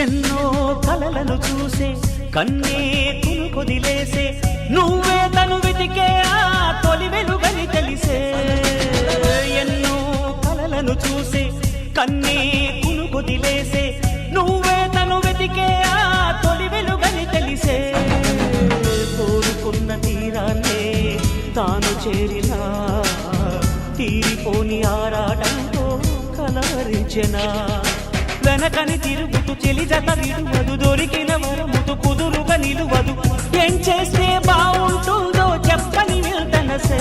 ఎన్నో కలలను చూసే కన్నే కొదిలేసే నువ్వే తను వెతికే ఆ తొలి వెలుగని తెలిసే ఎన్నో కలలను చూసే కన్నే కొదిలేసే నువ్వే తను వెతికే ఆ తొలి వెలుగని తెలిసే కోరుకున్న తీరాన్నే తాను చేరినా తీరిపోని ఆరాటంతో కలవరించెనా వెనకని తిరుగుతూ చెలి జత విడువదు దొరికిన వరముతు కుదురుగా నిలువదు ఏం చేస్తే బాగుంటుందో చెప్పని వెళ్తనసే